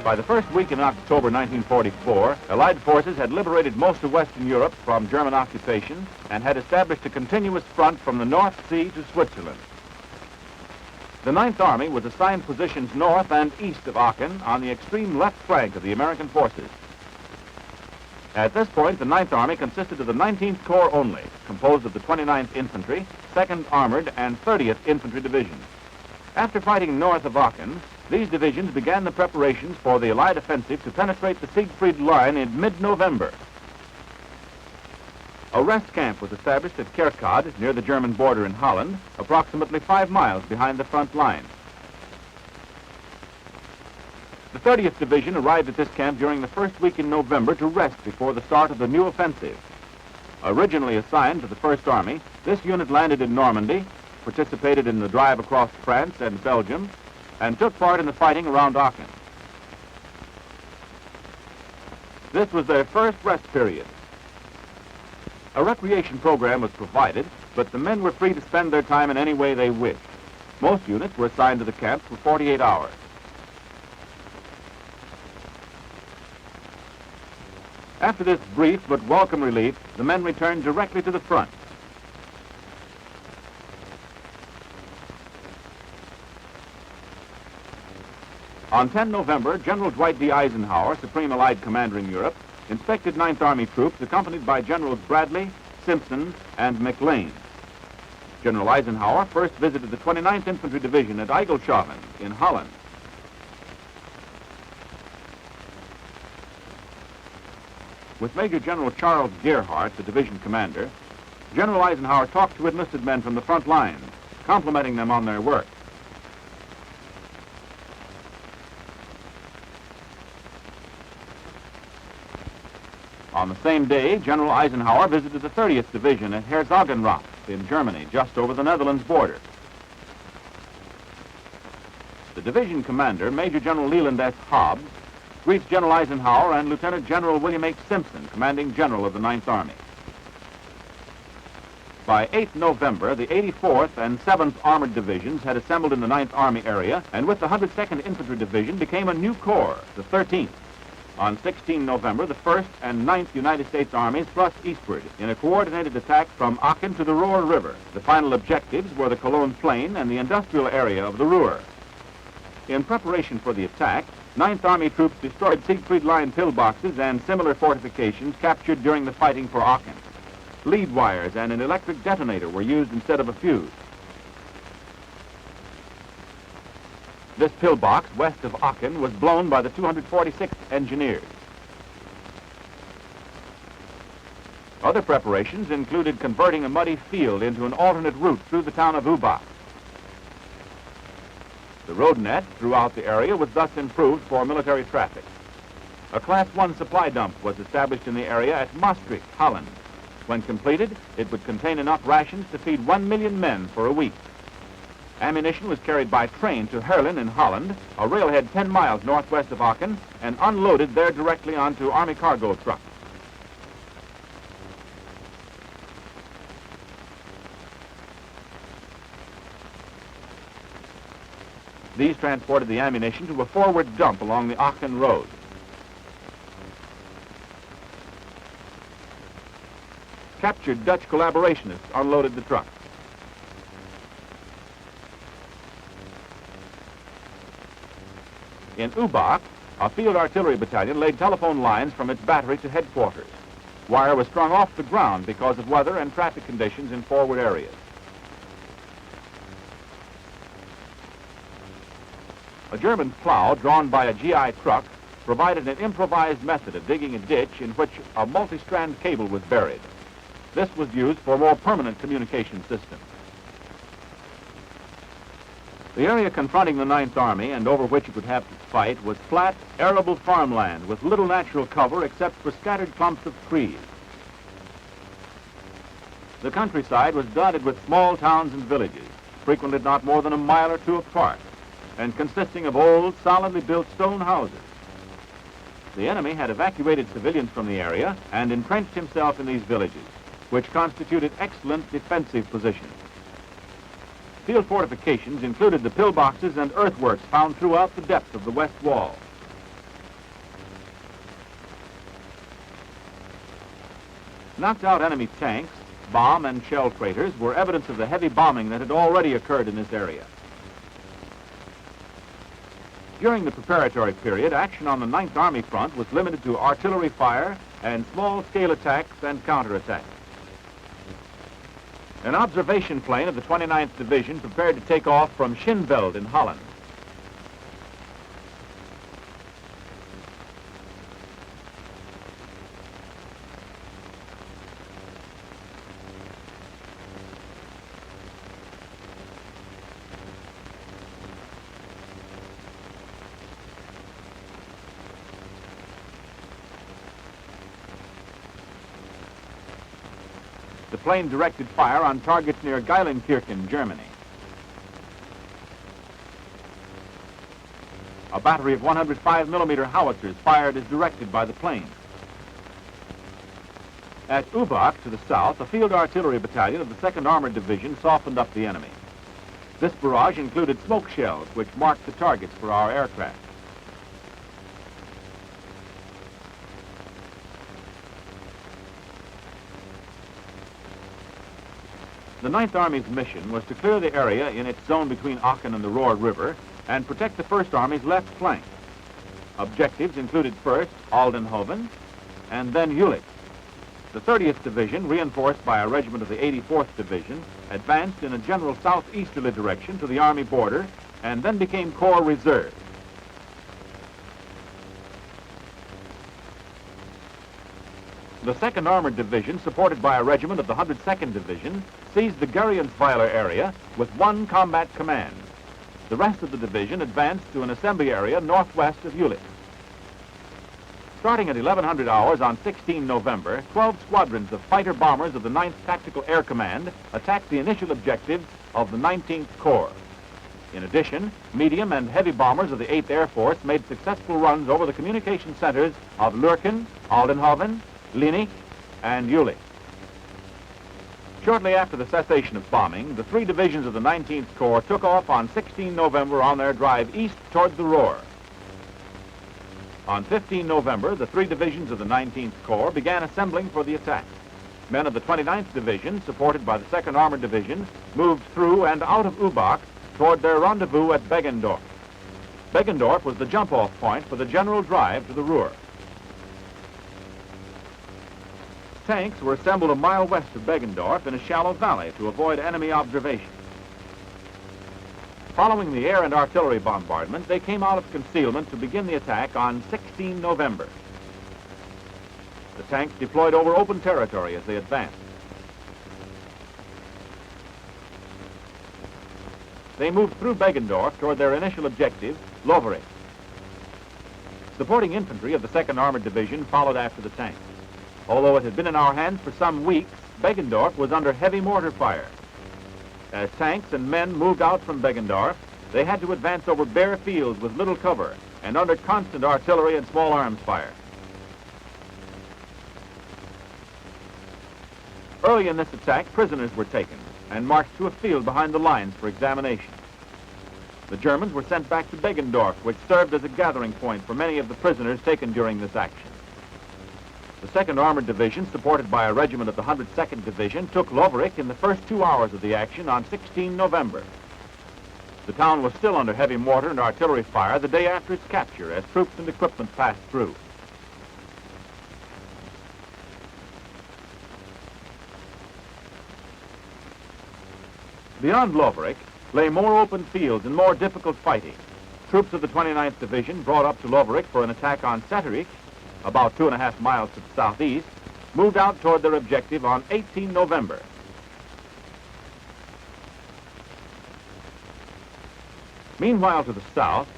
By the first week in October 1944, Allied forces had liberated most of Western Europe from German occupation and had established a continuous front from the North Sea to Switzerland. The Ninth Army was assigned positions north and east of Aachen on the extreme left flank of the American forces. At this point, the Ninth Army consisted of the 19th Corps only, composed of the 29th Infantry, 2nd Armored, and 30th Infantry Divisions. After fighting north of Aachen, these divisions began the preparations for the Allied offensive to penetrate the Siegfried Line in mid-November. A rest camp was established at Kerkrade, near the German border in Holland, approximately 5 miles behind the front line. The 30th Division arrived at this camp during the first week in November to rest before the start of the new offensive. Originally assigned to the First Army, this unit landed in Normandy, participated in the drive across France and Belgium, and took part in the fighting around Aachen. This was their first rest period. A recreation program was provided, but the men were free to spend their time in any way they wished. Most units were assigned to the camp for 48 hours. After this brief but welcome relief, the men returned directly to the front. On 10 November, General Dwight D. Eisenhower, Supreme Allied Commander in Europe, inspected Ninth Army troops accompanied by Generals Bradley, Simpson, and McLean. General Eisenhower first visited the 29th Infantry Division at Eygelshoven in Holland. With Major General Charles Gerhardt, the division commander, General Eisenhower talked to enlisted men from the front lines, complimenting them on their work. On the same day, General Eisenhower visited the 30th Division at Herzogenrath in Germany, just over the Netherlands border. The division commander, Major General Leland S. Hobbs, greets General Eisenhower and Lieutenant General William H. Simpson, commanding general of the Ninth Army. By 8 November, the 84th and 7th Armored Divisions had assembled in the Ninth Army area, and with the 102nd Infantry Division became a new corps, the 13th. On 16 November, the 1st and 9th United States Armies thrust eastward in a coordinated attack from Aachen to the Roer River. The final objectives were the Cologne Plain and the industrial area of the Roer. In preparation for the attack, 9th Army troops destroyed Siegfried Line pillboxes and similar fortifications captured during the fighting for Aachen. Lead wires and an electric detonator were used instead of a fuse. This pillbox west of Aachen was blown by the 246th Engineers. Other preparations included converting a muddy field into an alternate route through the town of Übach. The road net throughout the area was thus improved for military traffic. A Class 1 supply dump was established in the area at Maastricht, Holland. When completed, it would contain enough rations to feed 1 million men for a week. Ammunition was carried by train to Herlen in Holland, a railhead 10 miles northwest of Aachen, and unloaded there directly onto Army cargo trucks. These transported the ammunition to a forward dump along the Aachen Road. Captured Dutch collaborationists unloaded the trucks. In Übach, a field artillery battalion laid telephone lines from its battery to headquarters. Wire was strung off the ground because of weather and traffic conditions in forward areas. A German plow drawn by a GI truck provided an improvised method of digging a ditch in which a multi-strand cable was buried. This was used for more permanent communication systems. The area confronting the Ninth Army and over which it would have to fight was flat, arable farmland with little natural cover except for scattered clumps of trees. The countryside was dotted with small towns and villages, frequented not more than a mile or two apart, and consisting of old, solidly built stone houses. The enemy had evacuated civilians from the area and entrenched himself in these villages, which constituted excellent defensive positions. Field fortifications included the pillboxes and earthworks found throughout the depth of the west wall. Knocked out enemy tanks, bomb and shell craters were evidence of the heavy bombing that had already occurred in this area. During the preparatory period, action on the 9th Army front was limited to artillery fire and small-scale attacks and counterattacks. An observation plane of the 29th Division prepared to take off from Schinveld in Holland. The plane directed fire on targets near Geilenkirchen, Germany. A battery of 105mm howitzers fired as directed by the plane. At Ubach, to the south, a field artillery battalion of the 2nd Armored Division softened up the enemy. This barrage included smoke shells, which marked the targets for our aircraft. The 9th Army's mission was to clear the area in its zone between Aachen and the Roer River and protect the 1st Army's left flank. Objectives included first Aldenhoven and then Jülich. The 30th Division, reinforced by a regiment of the 84th Division, advanced in a general southeasterly direction to the Army border and then became Corps Reserve. The 2nd Armored Division, supported by a regiment of the 102nd Division, seized the Gerionsweiler area with one combat command. The rest of the division advanced to an assembly area northwest of Jülich. Starting at 1100 hours on 16 November, 12 squadrons of fighter bombers of the 9th Tactical Air Command attacked the initial objectives of the 19th Corps. In addition, medium and heavy bombers of the 8th Air Force made successful runs over the communication centers of Lurken, Aldenhoven, Linnich, and Jülich. Shortly after the cessation of bombing, the 3 divisions of the 19th Corps took off on 16 November on their drive east toward the Roer. On 15 November, the 3 divisions of the 19th Corps began assembling for the attack. Men of the 29th Division, supported by the 2nd Armored Division, moved through and out of Ubach toward their rendezvous at Beggendorf. Beggendorf was the jump-off point for the general drive to the Ruhr. Tanks were assembled a mile west of Beggendorf in a shallow valley to avoid enemy observation. Following the air and artillery bombardment, they came out of concealment to begin the attack on 16 November. The tanks deployed over open territory as they advanced. They moved through Beggendorf toward their initial objective, Lovering. Supporting infantry of the 2nd Armored Division followed after the tanks. Although it had been in our hands for some weeks, Beggendorf was under heavy mortar fire. As tanks and men moved out from Beggendorf, they had to advance over bare fields with little cover and under constant artillery and small arms fire. Early in this attack, prisoners were taken and marched to a field behind the lines for examination. The Germans were sent back to Beggendorf, which served as a gathering point for many of the prisoners taken during this action. The 2nd Armored Division, supported by a regiment of the 102nd Division, took Lovering in the first 2 hours of the action on 16 November. The town was still under heavy mortar and artillery fire the day after its capture as troops and equipment passed through. Beyond Lovering lay more open fields and more difficult fighting. Troops of the 29th Division, brought up to Lovering for an attack on Satterich, about 2.5 miles to the southeast, moved out toward their objective on 18 November. Meanwhile, to the south,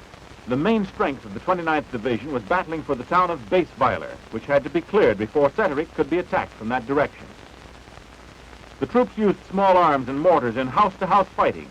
the main strength of the 29th Division was battling for the town of Bassweiler, which had to be cleared before Satterich could be attacked from that direction. The troops used small arms and mortars in house-to-house fighting.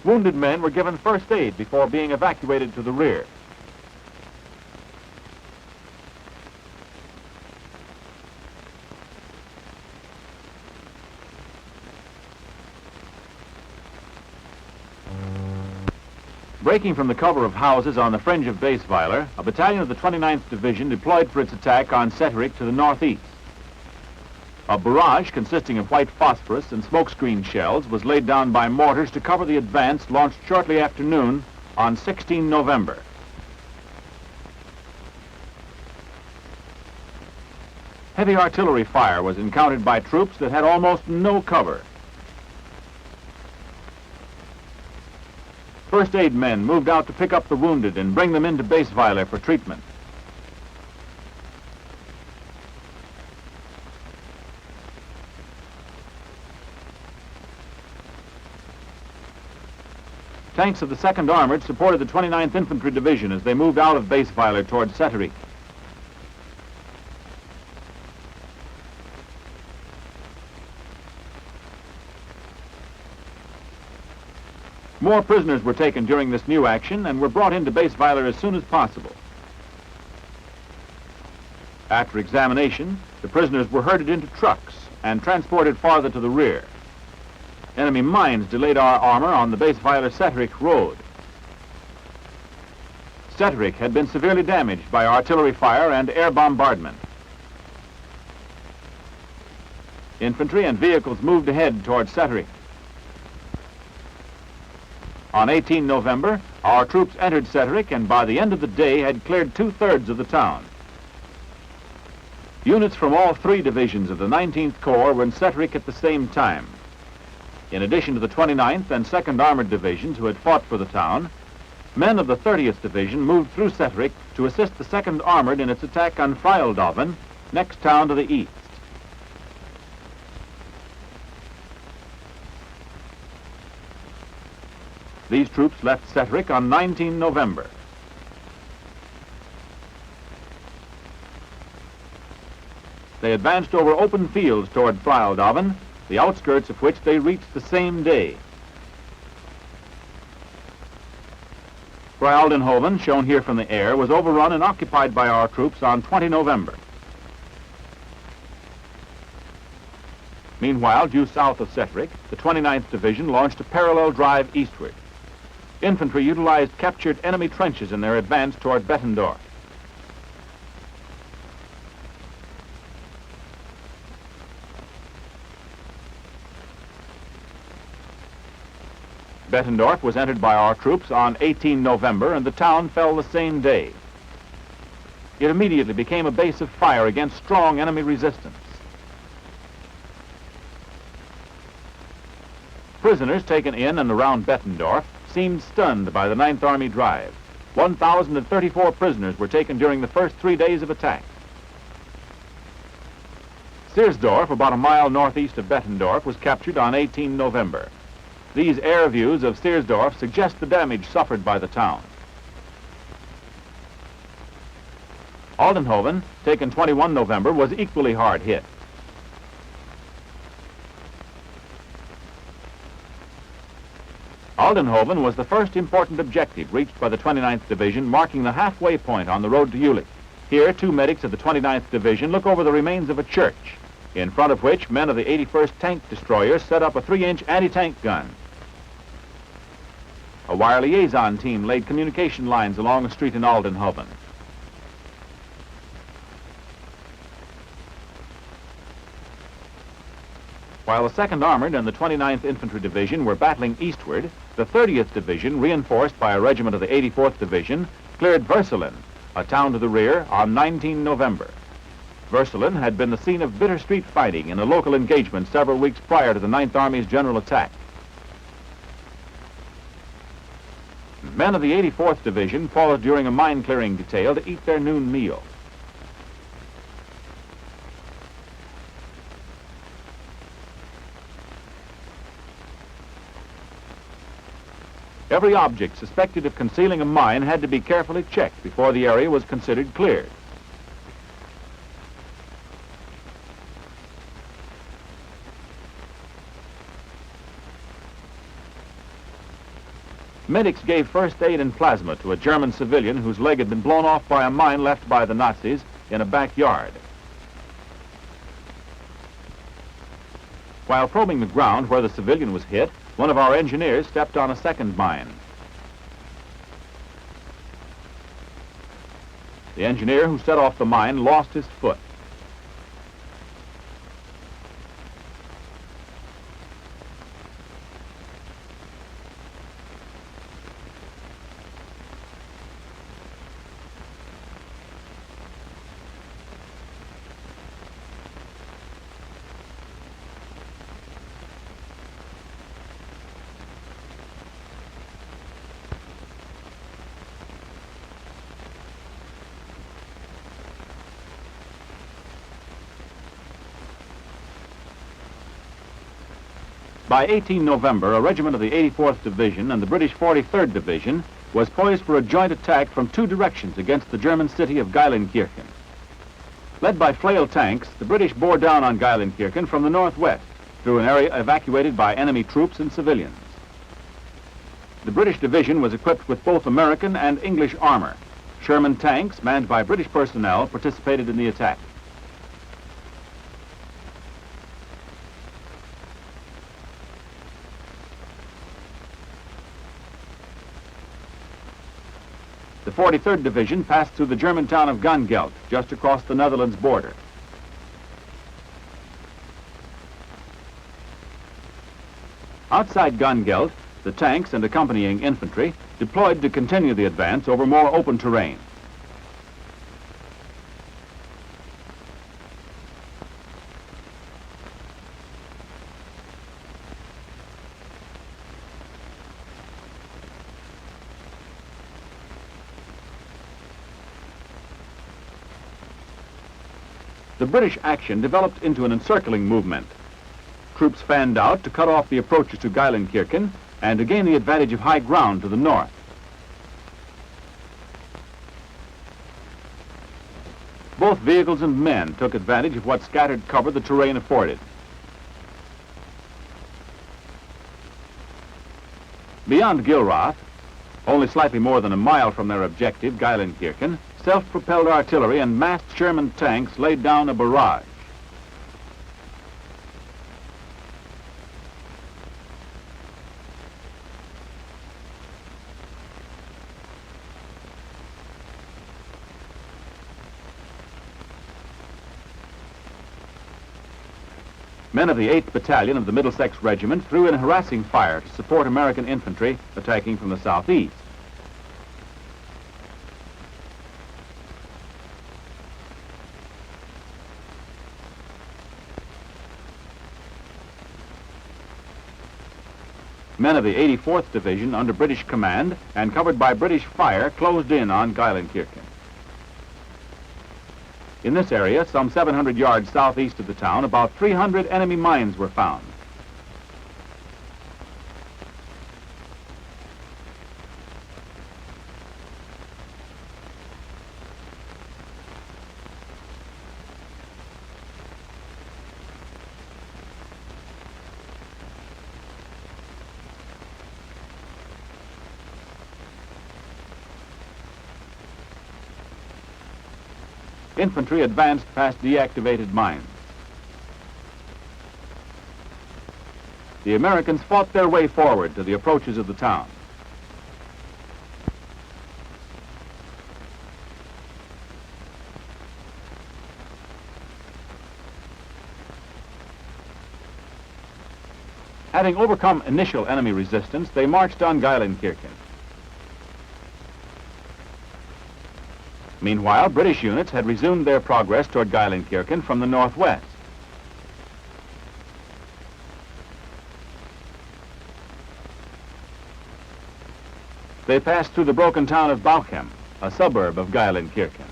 Wounded men were given first aid before being evacuated to the rear. Breaking from the cover of houses on the fringe of Bassweiler, a battalion of the 29th Division deployed for its attack on Setterich to the northeast. A barrage consisting of white phosphorus and smokescreen shells was laid down by mortars to cover the advance launched shortly after noon on 16 November. Heavy artillery fire was encountered by troops that had almost no cover. First aid men moved out to pick up the wounded and bring them into Bassweiler for treatment. Tanks of the 2nd Armored supported the 29th Infantry Division as they moved out of Bassweiler towards Setterich. More prisoners were taken during this new action and were brought into Bassweiler as soon as possible. After examination, the prisoners were herded into trucks and transported farther to the rear. Enemy mines delayed our armor on the Bassweiler-Setterich road. Setterich had been severely damaged by artillery fire and air bombardment. Infantry and vehicles moved ahead towards Setterich. On 18 November, our troops entered Setterich and by the end of the day had cleared 2/3 of the town. Units from all 3 divisions of the 19th Corps were in Setterich at the same time. In addition to the 29th and 2nd Armored Divisions who had fought for the town, men of the 30th Division moved through Setterich to assist the 2nd Armored in its attack on Freildoven, next town to the east. These troops left Setterich on 19 November. They advanced over open fields toward Freildoven, the outskirts of which they reached the same day. Freildenhoven, shown here from the air, was overrun and occupied by our troops on 20 November. Meanwhile, due south of Setterich, the 29th Division launched a parallel drive eastward. Infantry utilized captured enemy trenches in their advance toward Bettendorf. Bettendorf was entered by our troops on 18 November and the town fell the same day. It immediately became a base of fire against strong enemy resistance. Prisoners taken in and around Bettendorf seemed stunned by the 9th Army drive. 1,034 prisoners were taken during the first 3 days of attack. Seersdorf, about a mile northeast of Bettendorf, was captured on 18 November. These air views of Seersdorf suggest the damage suffered by the town. Aldenhoven, taken 21 November, was equally hard hit. Aldenhoven was the first important objective reached by the 29th Division, marking the halfway point on the road to Jülich. Here, 2 medics of the 29th Division look over the remains of a church, in front of which men of the 81st Tank Destroyer set up a 3-inch anti-tank gun. A wire liaison team laid communication lines along a street in Aldenhoven. While the 2nd Armored and the 29th Infantry Division were battling eastward, the 30th Division, reinforced by a regiment of the 84th Division, cleared Würselen, a town to the rear, on 19 November. Würselen had been the scene of bitter street fighting in a local engagement several weeks prior to the 9th Army's general attack. Men of the 84th Division paused during a mine-clearing detail to eat their noon meal. Every object suspected of concealing a mine had to be carefully checked before the area was considered cleared. Medics gave first aid and plasma to a German civilian whose leg had been blown off by a mine left by the Nazis in a backyard. While probing the ground where the civilian was hit, one of our engineers stepped on a second mine. The engineer who set off the mine lost his foot. By 18 November, a regiment of the 84th Division and the British 43rd Division was poised for a joint attack from two directions against the German city of Geilenkirchen. Led by flail tanks, the British bore down on Geilenkirchen from the northwest through an area evacuated by enemy troops and civilians. The British division was equipped with both American and English armor. Sherman tanks, manned by British personnel, participated in the attack. The 43rd Division passed through the German town of Gangelt, just across the Netherlands border. Outside Gangelt, the tanks and accompanying infantry deployed to continue the advance over more open terrain. The British action developed into an encircling movement. Troops fanned out to cut off the approaches to Geilenkirchen and to gain the advantage of high ground to the north. Both vehicles and men took advantage of what scattered cover the terrain afforded. Beyond Gilrath, only slightly more than a mile from their objective, Geilenkirchen, self-propelled artillery and massed Sherman tanks laid down a barrage. Men of the 8th Battalion of the Middlesex Regiment threw in harassing fire to support American infantry attacking from the southeast. Men of the 84th Division under British command and covered by British fire closed in on Geilenkirchen. In this area, some 700 yards southeast of the town, about 300 enemy mines were found. Infantry advanced past deactivated mines. The Americans fought their way forward to the approaches of the town. Having overcome initial enemy resistance, they marched on Geilenkirchen. Meanwhile, British units had resumed their progress toward Geilenkirchen from the northwest. They passed through the broken town of Bauchem, a suburb of Geilenkirchen.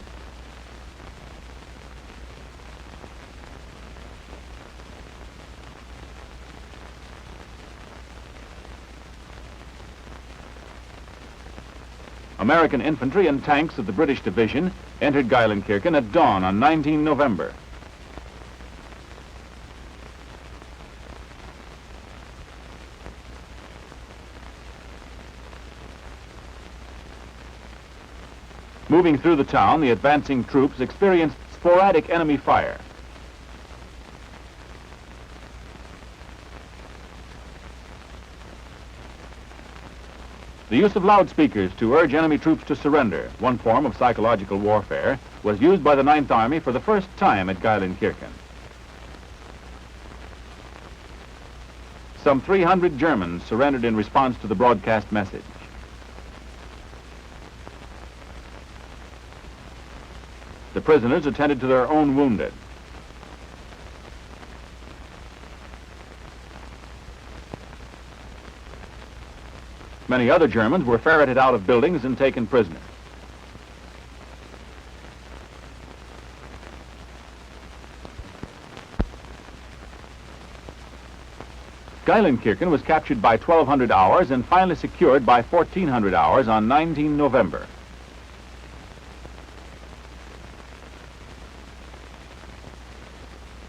American infantry and tanks of the British division entered Geilenkirchen at dawn on 19 November. Moving through the town, the advancing troops experienced sporadic enemy fire. The use of loudspeakers to urge enemy troops to surrender, one form of psychological warfare, was used by the Ninth Army for the first time at Geilenkirchen. Some 300 Germans surrendered in response to the broadcast message. The prisoners attended to their own wounded. Many other Germans were ferreted out of buildings and taken prisoner. Geilenkirchen was captured by 1200 hours and finally secured by 1400 hours on 19 November.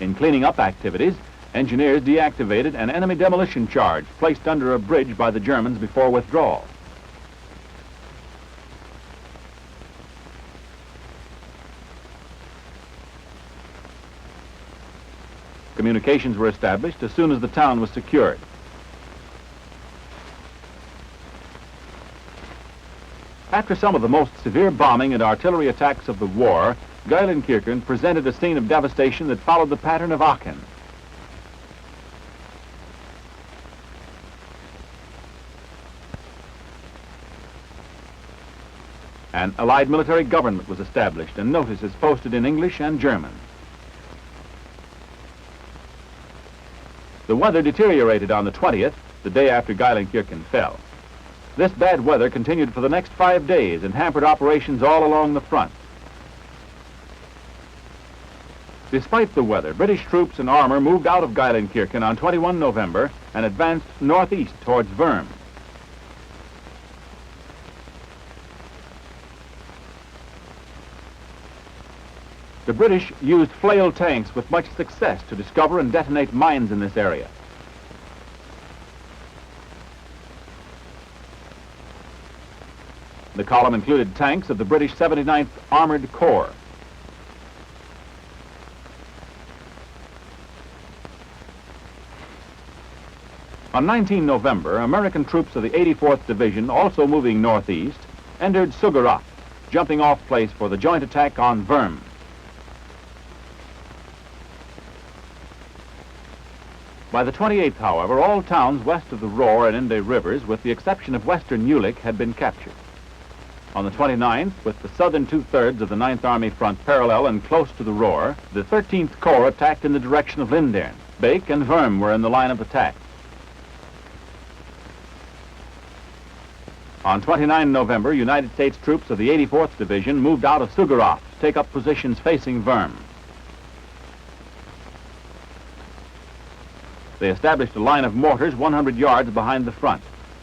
In cleaning up activities, engineers deactivated an enemy demolition charge placed under a bridge by the Germans before withdrawal. Communications were established as soon as the town was secured. After some of the most severe bombing and artillery attacks of the war, Geilenkirchen presented a scene of devastation that followed the pattern of Aachen. An Allied military government was established and notices posted in English and German. The weather deteriorated on the 20th, the day after Geilenkirchen fell. This bad weather continued for the next 5 days and hampered operations all along the front. Despite the weather, British troops and armor moved out of Geilenkirchen on 21 November and advanced northeast towards Worm. The British used flail tanks with much success to discover and detonate mines in this area. The column included tanks of the British 79th Armored Corps. On 19 November, American troops of the 84th Division, also moving northeast, entered Sugarach, jumping off place for the joint attack on Worm. By the 28th, however, all towns west of the Roer and Inde rivers, with the exception of western Jülich, had been captured. On the 29th, with the southern two-thirds of the 9th Army front parallel and close to the Roer, the 13th Corps attacked in the direction of Lindern. Beek and Worm were in the line of attack. On 29 November, United States troops of the 84th Division moved out of Sugarach to take up positions facing Worm. They established a line of mortars 100 yards behind the front.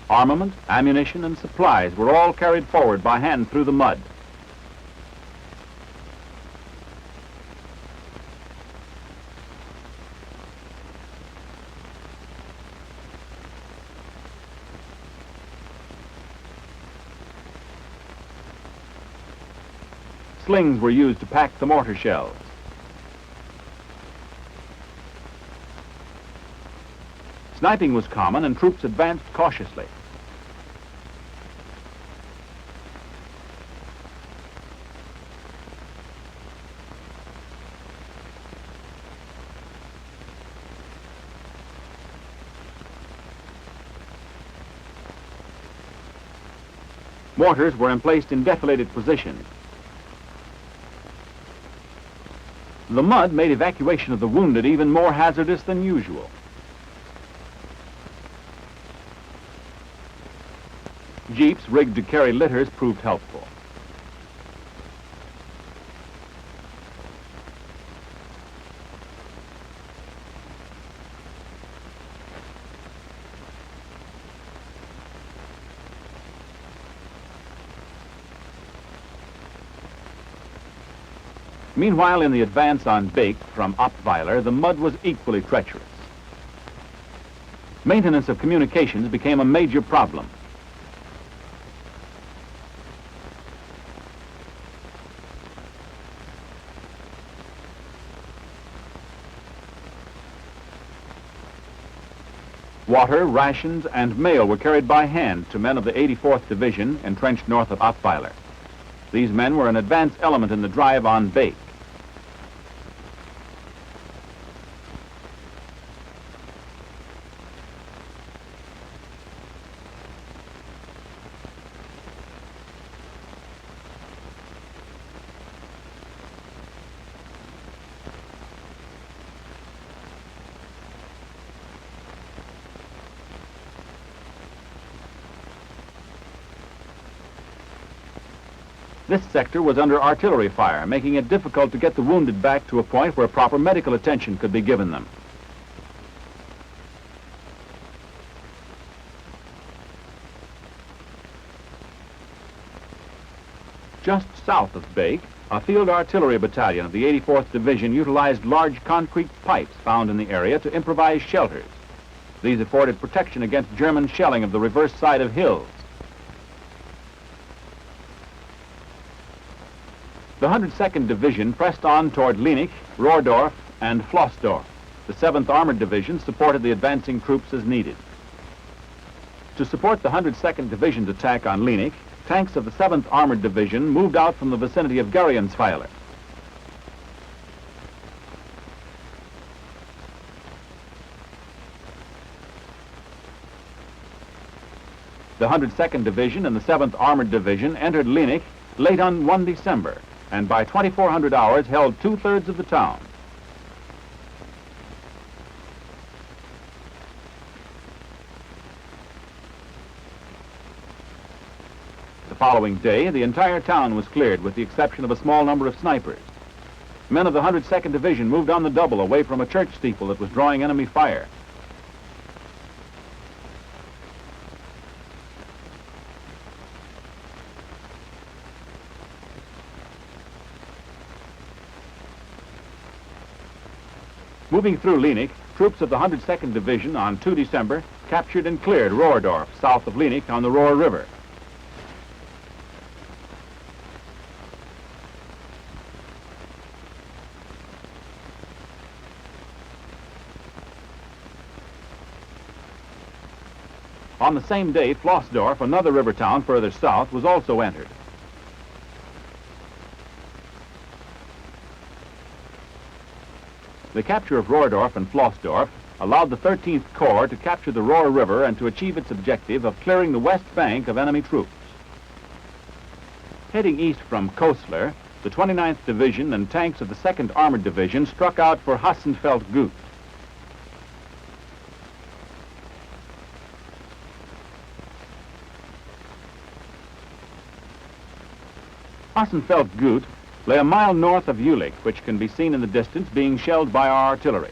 Armament, ammunition, and supplies were all carried forward by hand through the mud. Slings were used to pack the mortar shells. Sniping was common and troops advanced cautiously. Mortars were emplaced in defilated positions. The mud made evacuation of the wounded even more hazardous than usual. Jeeps rigged to carry litters proved helpful. Meanwhile, in the advance on Beek from Oppweiler, the mud was equally treacherous. Maintenance of communications became a major problem. Water, rations, and mail were carried by hand to men of the 84th Division entrenched north of Ottweiler. These men were an advance element in the drive on Bake. This sector was under artillery fire, making it difficult to get the wounded back to a point where proper medical attention could be given them. Just south of Bake, a field artillery battalion of the 84th Division utilized large concrete pipes found in the area to improvise shelters. These afforded protection against German shelling of the reverse side of hills. The 102nd Division pressed on toward Lienich, Roerdorf, and Flossdorf. The 7th Armored Division supported the advancing troops as needed. To support the 102nd Division's attack on Lienich, tanks of the 7th Armored Division moved out from the vicinity of Geriensweiler. The 102nd Division and the 7th Armored Division entered Lienich late on 1 December, and by 2400 hours held two-thirds of the town. The following day, the entire town was cleared with the exception of a small number of snipers. Men of the 102nd Division moved on the double away from a church steeple that was drawing enemy fire. Moving through Lienich, troops of the 102nd Division on 2 December captured and cleared Roerdorf, south of Lienich on the Roer River. On the same day, Flossdorf, another river town further south, was also entered. The capture of Roerdorf and Flossdorf allowed the 13th Corps to capture the Roer River and to achieve its objective of clearing the west bank of enemy troops. Heading east from Kostler, the 29th Division and tanks of the 2nd Armored Division struck out for Hassenfeld-Gut. Hassenfeld-Gut lay a mile north of Jülich, which can be seen in the distance being shelled by our artillery.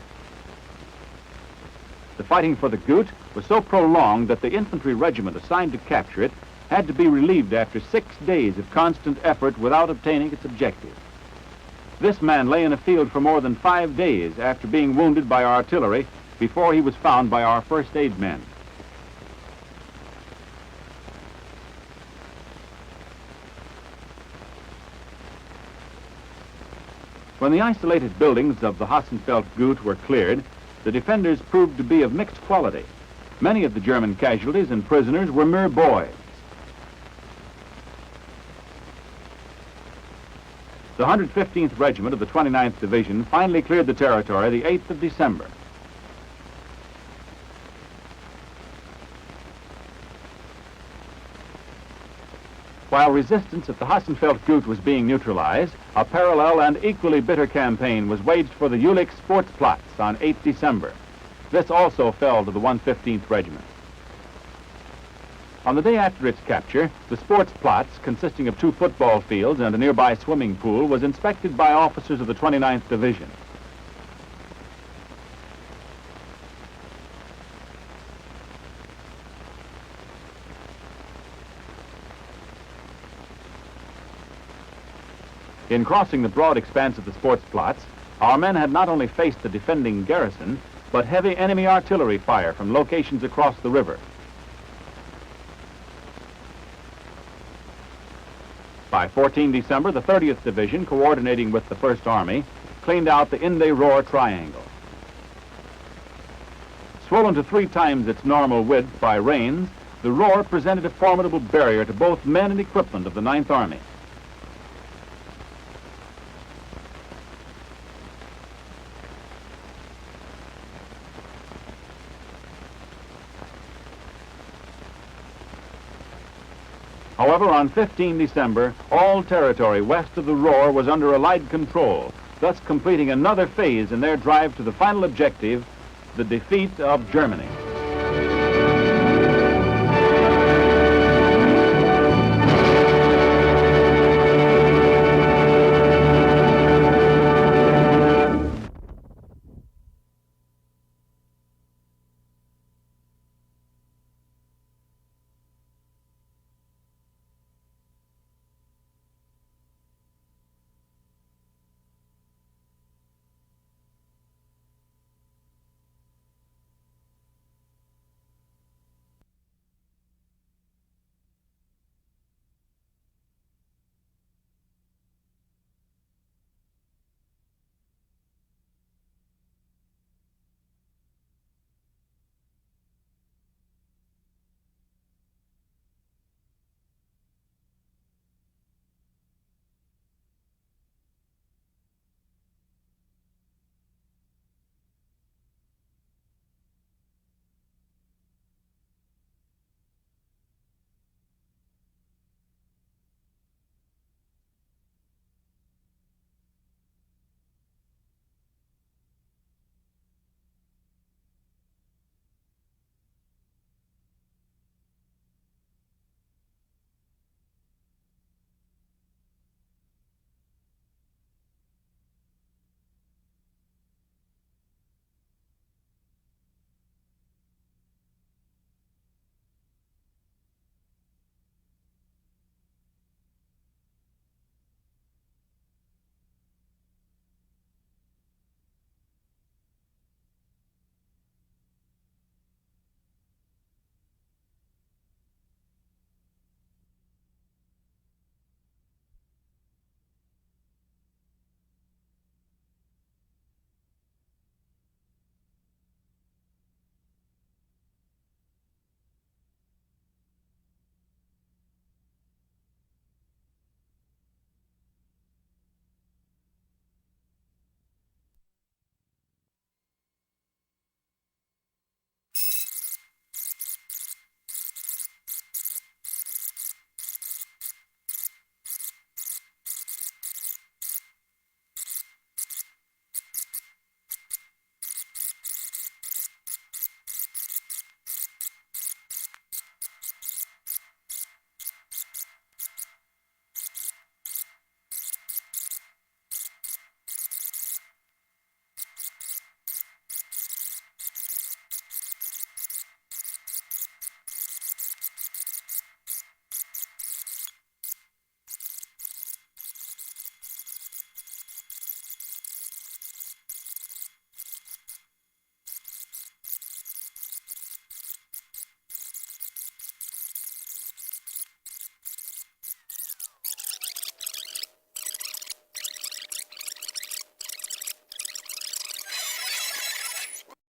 The fighting for the Gut was so prolonged that the infantry regiment assigned to capture it had to be relieved after 6 days of constant effort without obtaining its objective. This man lay in a field for more than 5 days after being wounded by artillery before he was found by our first aid men. When the isolated buildings of the Hassenfeld-Gut were cleared, the defenders proved to be of mixed quality. Many of the German casualties and prisoners were mere boys. The 115th Regiment of the 29th Division finally cleared the territory the 8th of December. While resistance at the Hassenfeld-Gut was being neutralized, a parallel and equally bitter campaign was waged for the Jülich Sportsplatz on 8 December. This also fell to the 115th Regiment. On the day after its capture, the Sportsplatz, consisting of 2 football fields and a nearby swimming pool, was inspected by officers of the 29th Division. In crossing the broad expanse of the Sportsplatz, our men had not only faced the defending garrison, but heavy enemy artillery fire from locations across the river. By 14 December, the 30th Division, coordinating with the 1st Army, cleaned out the Inde-Roer triangle. Swollen to 3 times its normal width by rains, the Roer presented a formidable barrier to both men and equipment of the Ninth Army. However, on 15 December, all territory west of the Roer was under Allied control, thus completing another phase in their drive to the final objective, the defeat of Germany.